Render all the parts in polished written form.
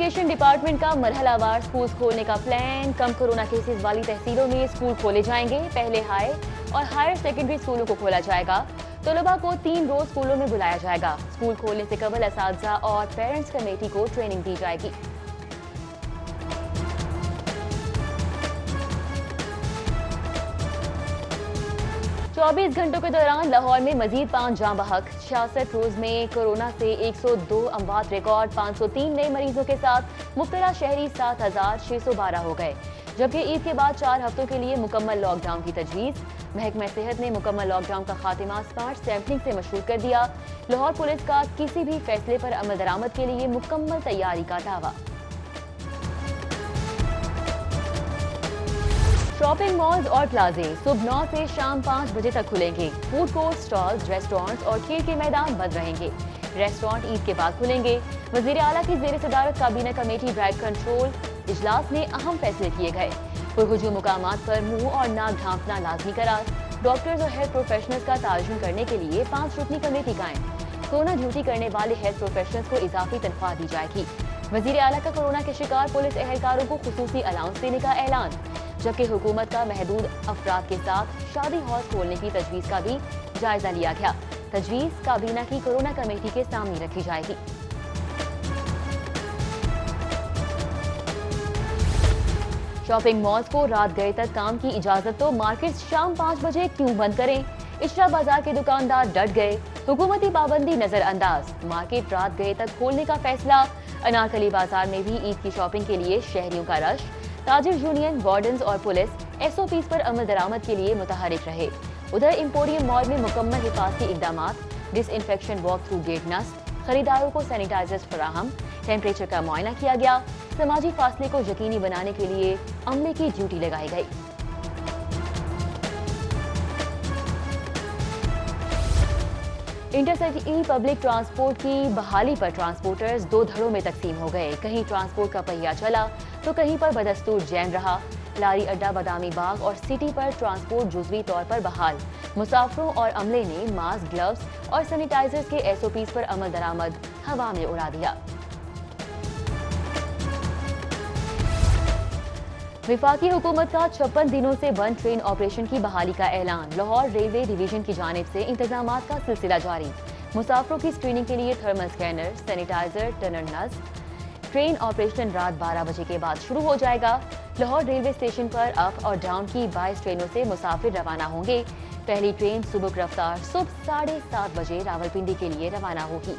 Education department का मरहलावार school खोलने का प्लान। कम कोरोना केसेस वाली तहसीलों में स्कूल खोले जाएंगे। पहले हाई और हायर सेकेंडरी स्कूलों को खोला जाएगा। तलबा को 3 रोज स्कूलों में बुलाया जाएगा। स्कूल खोलने से कबल असातिज़ा और पेरेंट्स कमेटी को ट्रेनिंग दी जाएगी। चौबीस घंटों के दौरान लाहौर में मजीद 5 जाँ बहक। 66 रोज में कोरोना से 102 अमवात रिकॉर्ड। 503 नए मरीजों के साथ मुब्तला शहरी 7612 हो गए। जबकि ईद के बाद 4 हफ्तों के लिए मुकम्मल लॉकडाउन की तजवीज़। महकमा सेहत ने मुकम्मल लॉकडाउन का खात्मा स्मार्ट सैम्पलिंग से मशहूर कर दिया। लाहौर पुलिस का किसी भी फैसले पर अमल दरामद के लिए मुकम्मल तैयारी का दावा। शॉपिंग मॉल्स और प्लाजे सुबह 9 से शाम 5 बजे तक खुलेंगे। फूड कोर्ट, स्टॉल्स, रेस्टोरेंट्स और खेल के मैदान बंद रहेंगे। रेस्टोरेंट ईद के बाद खुलेंगे। वजीर आला की जेर सदारत काबीना कमेटी ड्राइव कंट्रोल इजलास में अहम फैसले किए गए। पुरहुजूम मुकामात पर मुंह और नाक ढांपना लाजमी करार। डॉक्टर्स और हेल्थ प्रोफेशनल्स का ताजुन करने के लिए 5 रुकनी कमेटी कायम। कोरोना ड्यूटी करने वाले हेल्थ प्रोफेशनल्स को इजाफी तनख्वाह दी जाएगी। वजीर आला का कोरोना के शिकार पुलिस एहलकारों को खुसूसी अलाउंस देने का ऐलान। जबकि हुकूमत का महदूद अफराद के साथ शादी हॉल खोलने की तजवीज का भी जायजा लिया गया। तजवीज काबीना की कोरोना कमेटी के सामने रखी जाएगी। शॉपिंग मॉल्स को रात गए तक काम की इजाजत तो मार्केट शाम 5 बजे क्यों बंद करें? इशरा बाजार के दुकानदार डट गए। हुकूमती पाबंदी नजरअंदाज। मार्केट रात गए तक खोलने का फैसला। अनारकली बाजार में भी ईद की शॉपिंग के लिए शहरियों का रश। ताजिर यूनियन, वार्डन्स और पुलिस SOPs पर अमल दरामद के लिए मुतहरिक रहे। उधर एम्पोरियम मॉल में मुकम्मल हिफाजती इकदामात। डिसइंफेक्शन वॉक थ्रू गेट नस्ब। खरीदारों को सैनिटाइजर्स फराहम। टेम्परेचर का मुआयना किया गया। समाजी फासले को यकीनी बनाने के लिए अमले की ड्यूटी लगाई गई। इंटरसिटी पब्लिक ट्रांसपोर्ट की बहाली पर ट्रांसपोर्टर्स 2 धड़ों में तकसीम हो गए। कहीं ट्रांसपोर्ट का पहिया चला तो कहीं पर बदस्तूर जैम रहा। लारी अड्डा, बादामी बाग और सिटी पर ट्रांसपोर्ट जुज़वी तौर पर बहाल। मुसाफिरों और अमले ने मास्क, ग्लव्स और सैनिटाइजर्स के SOPs पर अमल दरामद हवा में उड़ा दिया। विफाकी हुकूमत का 56 दिनों से बंद ट्रेन ऑपरेशन की बहाली का ऐलान। लाहौर रेलवे डिवीजन की जानिब से इंतजामात का सिलसिला जारी। मुसाफिरों की स्क्रीनिंग के लिए थर्मल स्कैनर, सैनिटाइजर, टनल नस्ब। ट्रेन ऑपरेशन रात 12 बजे के बाद शुरू हो जाएगा। लाहौर रेलवे स्टेशन पर अप और डाउन की 22 ट्रेनों से मुसाफिर रवाना होंगे। पहली ट्रेन सुबह रफ्तार सुबह 7:30 बजे रावलपिंडी के लिए रवाना होगी।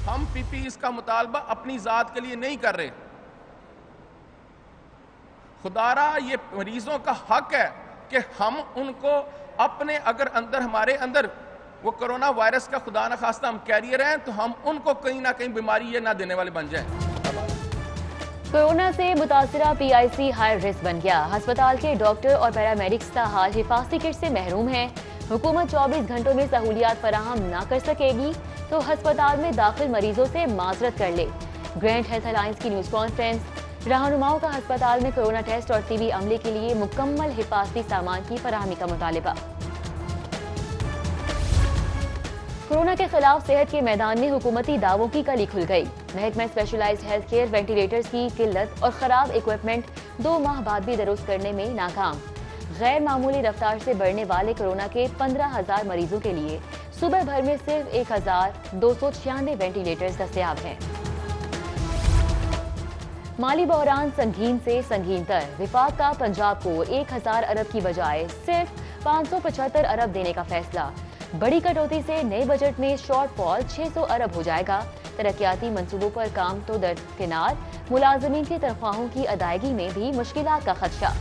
हम PPE का मुतालबा अपनी जात के लिए नहीं कर रहे। खुदारा ये मरीजों का हक है कि हम उनको अपने अगर अंदर हमारे अंदर वो कोरोना वायरस का खुदा न खास्ता हम कैरियर हैं तो हम उनको कहीं ना कहीं बीमारी ये ना देने वाले बन जाएं। कोरोना से मुतासिरा PIC हाई रिस्क बन गया। अस्पताल के डॉक्टर और पैरामेडिक्स ताहाल हिफाजती किट से महरूम हैं। हुकूमत 24 घंटों में सहूलियात फराहम ना कर सकेगी तो अस्पताल में दाखिल मरीजों से माजरत कर ले। ग्रैंड हेल्थ अलायंस की न्यूज कॉन्फ्रेंस। रहनुमाओं का अस्पताल में कोरोना टेस्ट और TB अमले के लिए मुकम्मल हिफाजती सामान की फराहमी का मुतालिबा। कोरोना के खिलाफ सेहत के मैदान में हुकूमती दावों की कली खुल गई। महकमा स्पेशलाइज्ड हेल्थ केयर वेंटिलेटर्स की किल्लत और खराब इक्विपमेंट 2 माह बाद भी दुरुस्त करने में नाकाम। गैर मामूली रफ्तार से बढ़ने वाले कोरोना के 15,000 मरीजों के लिए सुबह भर में सिर्फ 1,296 वेंटिलेटर्स दस्तयाब हैं। माली बहरान संगीन से संगीन तर। विफाक का पंजाब को 1,000 अरब की बजाय सिर्फ 575 अरब देने का फैसला। बड़ी कटौती से नए बजट में शॉर्टफॉल 600 अरब हो जाएगा। तरक्याती मंसूबों पर काम तो दरकिनार, मुलाजमीन की तनख्वाहों की अदायगी में भी मुश्किलात का खदशा।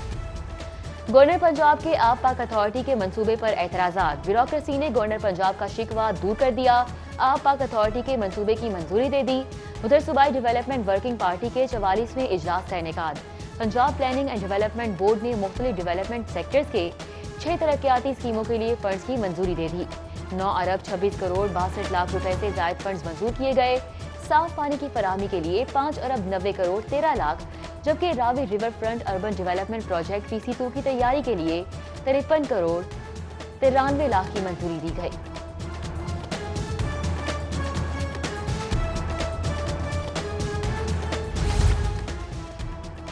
गवर्नर पंजाब के आप पाक अथॉरिटी के मंसूबे पर एतराजात। ब्यूरोक्रेसी ने गवर्नर पंजाब का शिकवा दूर कर दिया। आप पाक अथॉरिटी के मंसूबे की मंजूरी दे दी। उधर सूबाई डेवलपमेंट वर्किंग पार्टी के 44वें इजलास का इनेकाद। Punjab planning and development board ने मुख्तलिफ डेवलपमेंट सेक्टर्स के 6 तरक्याती स्कीमों के लिए फंड्स की मंजूरी दे दी। 9 अरब 26 करोड़ 62 लाख रुपए से जायद फंड्स मंजूर किए गए। साफ पानी की फराहमी के लिए 5 अरब 90 करोड़ 13 लाख, जबकि Ravi river front urban development project PC2 की तैयारी के लिए 53 करोड़ 93 लाख की मंजूरी दी गई।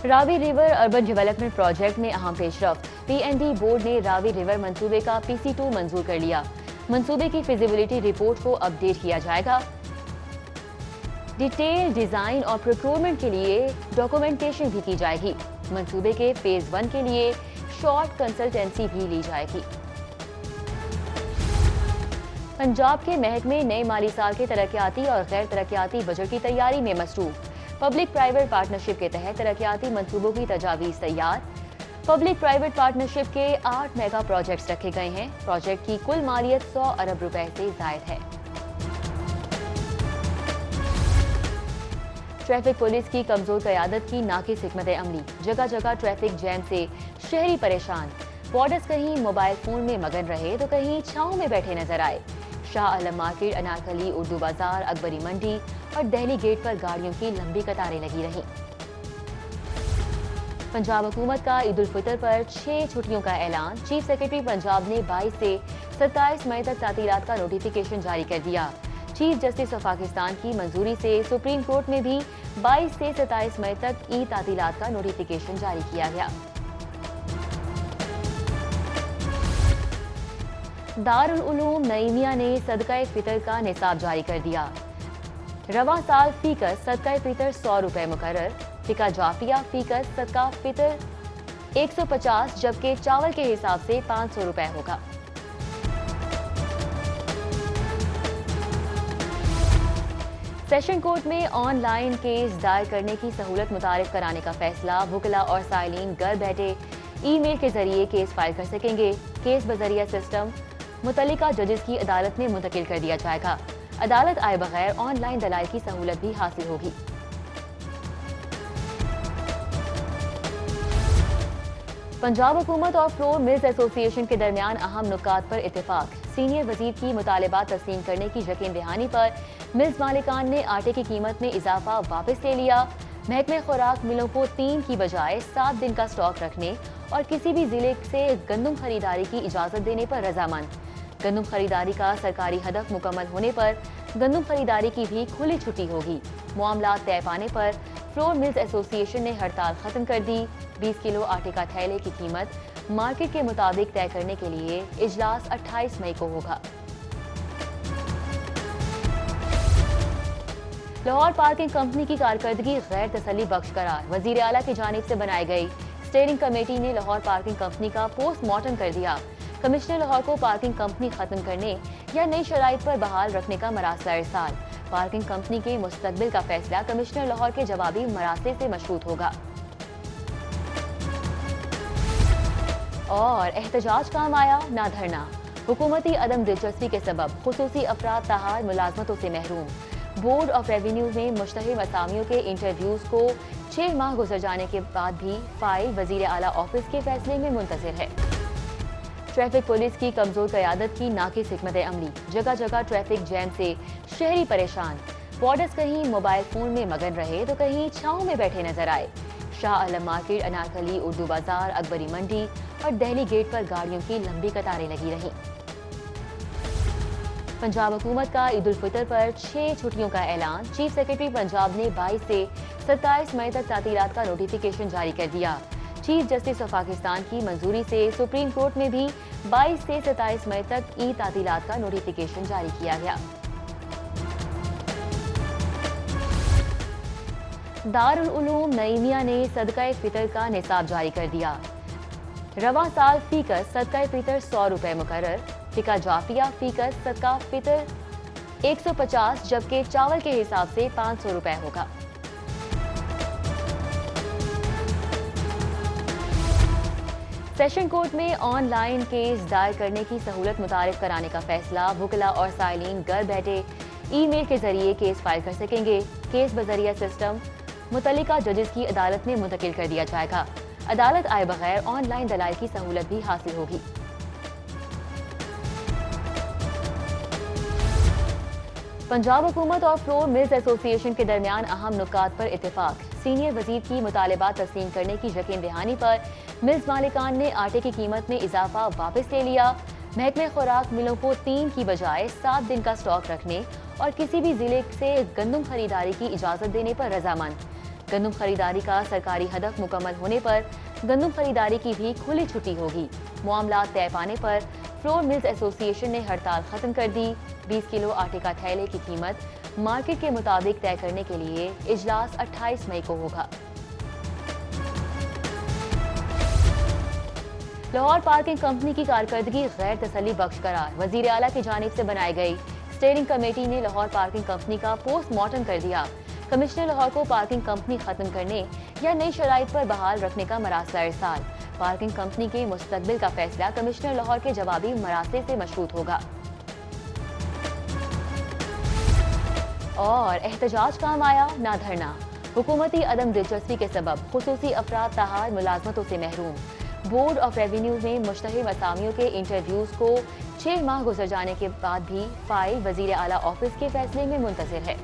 Ravi river urban development project में अहम पेशरफ्त। पीएनडी बोर्ड ने रावी रिवर मंसूबे का PC2 मंजूर कर लिया। मंसूबे की फिजिबिलिटी रिपोर्ट को अपडेट किया जाएगा। डिटेल डिजाइन और प्रोक्योरमेंट के लिए डॉक्यूमेंटेशन भी की जाएगी। मंसूबे के फेज 1 के लिए शॉर्ट कंसल्टेंसी भी ली जाएगी। पंजाब के महकमे नए माली साल के तरक्याती और गैर तरक्याती बजट की तैयारी में मसरूफ। पब्लिक प्राइवेट पार्टनरशिप के तहत तरक्याती मंसूबों की तजावीज तैयार। पब्लिक प्राइवेट पार्टनरशिप के 8 मेगा प्रोजेक्ट्स रखे गए हैं। प्रोजेक्ट की कुल मालियत 100 अरब रुपए से जायद है। ट्रैफिक पुलिस की कमजोर क़यादत की नाक़िस हिकमत अमली। जगह जगह ट्रैफिक जैम से शहरी परेशान। वार्डर्स कहीं मोबाइल फोन में मगन रहे तो कहीं छांव में बैठे नजर आए। शाह आलम मार्केट, अनारकली, उर्दू बाजार, अकबरी मंडी और दिल्ली गेट पर गाड़ियों की लंबी कतारें लगी रहीं। पंजाब हुकूमत का ईद उल फितर पर 6 छुट्टियों का ऐलान। चीफ सेक्रेटरी पंजाब ने 22 से 27 मई तक तातीलात का नोटिफिकेशन जारी कर दिया। चीफ जस्टिस ऑफ पाकिस्तान की मंजूरी से सुप्रीम कोर्ट में भी 22 से 27 मई तक ईद तातीलात का नोटिफिकेशन जारी किया गया। दारुल उलूम नईमिया ने सदका फितर का निसाब जारी कर दिया। रवा साल फीकस सदका फितर 100 रुपए मुकर्रर। फिका जाफिया फीकस सदका फितर 150 जबकि चावल के हिसाब से 500 रुपए होगा। सेशन कोर्ट में ऑनलाइन केस दायर करने की सहूलत मुतारिफ कराने का फैसला। वुकला और साइलिन घर बैठे ईमेल के जरिए केस फाइल कर सकेंगे। केस बजरिया सिस्टम मुतल्लिका जजेस की अदालत में मुंतकिल कर दिया जाएगा। अदालत आए बगैर ऑनलाइन दलाइल की सहूलत भी हासिल होगी। पंजाब हुकूमत और फ्लोर मिल्स एसोसिएशन के दरमियान अहम नुकात पर इत्तेफाक। सीनियर वजीर की मुतालबात तस्लीम करने की यकीन दहानी पर मिल्स मालिकान ने आटे की कीमत में इजाफा वापस ले लिया। महकमे खुराक मिलों को 3 की बजाय 7 दिन का स्टॉक रखने और किसी भी जिले से गंदम खरीदारी की इजाजत देने पर रजामंद। गंदम खरीदारी का सरकारी हदफ मुकम्मल होने पर गंदम खरीदारी की भी खुली छुट्टी होगी। मामला तय पाने पर फ्लोर मिल्स एसोसिएशन ने हड़ताल खत्म कर दी। 20 किलो आटे का थैले की कीमत मार्केट के मुताबिक तय करने के लिए इजलास 28 मई को होगा। लाहौर पार्किंग कंपनी की कारकर्दगी गैर तसल्ली बख्श करार। वजीर आला की जानिब से बनाई गई स्टीयरिंग कमेटी ने लाहौर पार्किंग कंपनी का पोस्टमार्टम कर दिया। कमिश्नर लाहौर को पार्किंग कंपनी खत्म करने या नई शराइत पर बहाल रखने का मरासला इरसाल। पार्किंग कंपनी के मुस्तकबिल का फैसला कमिश्नर लाहौर के जवाबी मरासले से मशरूत होगा। और एहतजाज काम आया ना धरना। हुकूमती अदम दिलचस्पी के सबब खुसूसी अफराद ताहार मुलाजमतों से महरूम। बोर्ड ऑफ रेवेन्यू में मुश्तहिम असामियों के इंटरव्यूज को 6 माह गुजर जाने के बाद भी फाइल वजीर आला ऑफिस के फैसले में मुंतजिर है। ट्रैफिक पुलिस की कमजोर क़यादत की नाक़िस हिकमत अमली। जगह जगह ट्रैफिक जैम से शहरी परेशान। वार्डर्स कहीं मोबाइल फोन में मगन रहे तो कहीं छांव में बैठे नजर आए। शाह आलम मार्केट, अनारकली, उर्दू बाजार, अकबरी मंडी और दिल्ली गेट पर गाड़ियों की लंबी कतारें लगी रहीं। पंजाब हुकूमत का ईद उल फितर पर 6 छुट्टियों का ऐलान। चीफ सेक्रेटरी पंजाब ने 22 से 27 मई तक तातीलात का नोटिफिकेशन जारी कर दिया। चीफ जस्टिस ऑफ पाकिस्तान की मंजूरी से सुप्रीम कोर्ट में भी 22 से 27 मई तक ईद तातीलात का नोटिफिकेशन जारी किया गया। दारुल उलूम नईमिया ने सदका फितर का निसाब जारी कर दिया। रवा साल फीकस सदका फितर 100 रुपए मुकर्रर। फिका जाफिया फीकस सदका फितर 150 जबकि चावल के हिसाब से 500 रुपए होगा। सेशन कोर्ट में ऑनलाइन केस दायर करने की सहूलत मुतारिफ कराने का फैसला। वुकला और साइलिन घर बैठे ईमेल के जरिए केस फाइल कर सकेंगे। केस बजरिया सिस्टम मुतल्लिका जजेस की अदालत में मुंतकिल कर दिया जाएगा। अदालत आए बगैर ऑनलाइन दलाइल की सहूलत भी हासिल होगी। पंजाब हुकूमत और फ्लोर मिल्स एसोसिएशन के दरमियान अहम नुकात पर इत्तेफाक। सीनियर वजीर की मुतालबात तस्लीम करने की यकीन दहानी पर मिल्स मालिकान ने आटे की कीमत में इजाफा वापस ले लिया। महकमे खुराक मिलों को 3 की बजाय 7 दिन का स्टॉक रखने और किसी भी जिले से गंदम खरीदारी की इजाजत देने पर रजामंद। गंदम खरीदारी का सरकारी हदफ मुकम्मल होने पर गंदम खरीदारी की भी खुली छुट्टी होगी। मामला तय पाने पर फ्लोर मिल्स एसोसिएशन ने हड़ताल खत्म कर दी। 20 किलो आटे का थैले की कीमत मार्केट के मुताबिक तय करने के लिए इजलास 28 मई को होगा। लाहौर पार्किंग कंपनी की कारकर्दगी गैर तसल्ली बख्श करार वजीर आला की जानिब से बनाई गई स्टीयरिंग कमेटी ने लाहौर पार्किंग कंपनी का पोस्टमार्टम कर दिया। कमिश्नर लाहौर को पार्किंग कंपनी खत्म करने या नई शराइत पर बहाल रखने का मरासला इरसाल। पार्किंग कंपनी के मुस्तकबिल का फैसला कमिश्नर लाहौर के जवाबी मरासले से मशरूत होगा। और एहतजाज काम आया ना धरना, हुकूमती अदम दिलचस्पी के सबब खुसूसी अफराद ताहार मुलाजमतों से महरूम। बोर्ड ऑफ रेवेन्यू में मुश्तहिम असामियों के इंटरव्यूज को 6 माह गुजर जाने के बाद भी फाइल वजीर आला ऑफिस के फैसले में मुंतजिर है।